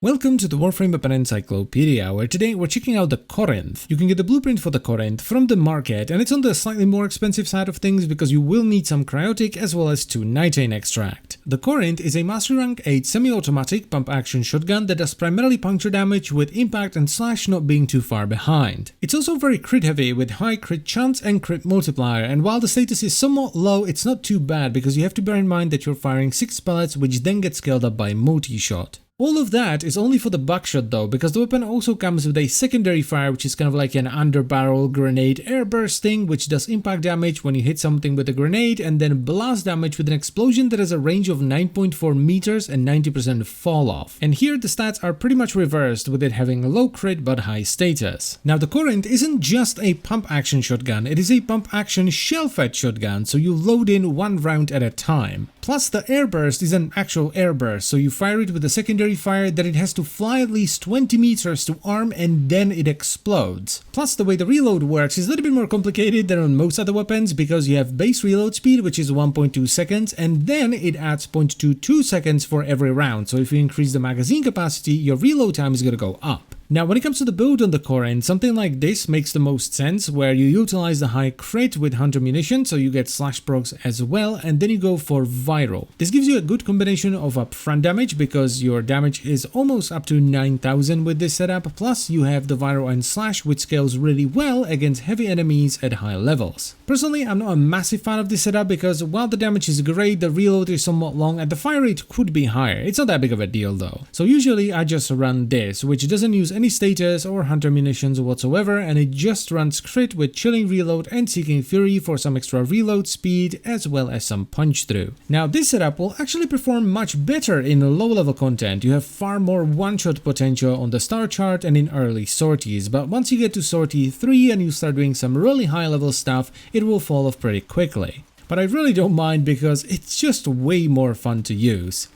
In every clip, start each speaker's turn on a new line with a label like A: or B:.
A: Welcome to the Warframe Weapon Encyclopedia, where today we're checking out the Corinth. You can get the blueprint for the Corinth from the market, and it's on the slightly more expensive side of things because you will need some cryotic as well as 2 nitane extract. The Corinth is a Mastery Rank 8 semi-automatic pump-action shotgun that does primarily puncture damage, with impact and slash not being too far behind. It's also very crit heavy with high crit chance and crit multiplier, and while the status is somewhat low, it's not too bad because you have to bear in mind that you're firing 6 pellets, which then get scaled up by multi-shot. All of that is only for the buckshot though, because the weapon also comes with a secondary fire, which is kind of like an under-barrel grenade airbursting, which does impact damage when you hit something with a grenade, and then blast damage with an explosion that has a range of 9.4 meters and 90% fall off. And here the stats are pretty much reversed, with it having low crit but high status. Now the Corinth isn't just a pump action shotgun, it is a pump action shell-fed shotgun, so you load in 1 round at a time. Plus the airburst is an actual airburst, so you fire it with a secondary fire that it has to fly at least 20 meters to arm and then it explodes. Plus the way the reload works is a little bit more complicated than on most other weapons, because you have base reload speed, which is 1.2 seconds, and then it adds 0.22 seconds for every round, so if you increase the magazine capacity, your reload time is going to go up. Now when it comes to the build on the Corinth, something like this makes the most sense, where you utilize the high crit with hunter munition, so you get slash procs as well, and then you go for viral. This gives you a good combination of upfront damage, because your damage is almost up to 9000 with this setup, plus you have the viral and slash, which scales really well against heavy enemies at high levels. Personally, I'm not a massive fan of this setup, because while the damage is great, the reload is somewhat long and the fire rate could be higher. It's not that big of a deal though. So usually I just run this, which doesn't use any status or hunter munitions whatsoever, and it just runs crit with chilling reload and seeking fury for some extra reload speed as well as some punch through. Now this setup will actually perform much better in low level content. You have far more one-shot potential on the star chart and in early sorties, but once you get to sortie 3 and you start doing some really high level stuff, it will fall off pretty quickly. But I really don't mind, because it's just way more fun to use.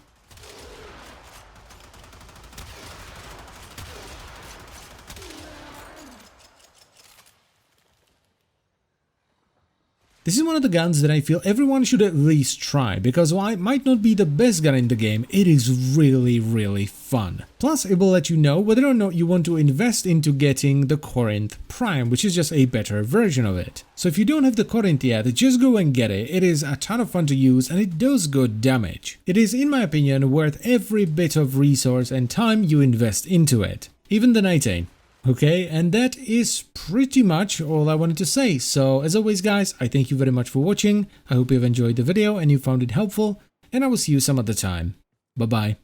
A: This is one of the guns that I feel everyone should at least try, because while it might not be the best gun in the game, it is really fun. Plus, it will let you know whether or not you want to invest into getting the Corinth Prime, which is just a better version of it. So if you don't have the Corinth yet, just go and get it. It is a ton of fun to use and it does good damage. It is, in my opinion, worth every bit of resource and time you invest into it. Even the nitane. Okay, and that is pretty much all I wanted to say. So as always guys, I thank you very much for watching. I hope you've enjoyed the video and you found it helpful, and I will see you some other time. Bye bye.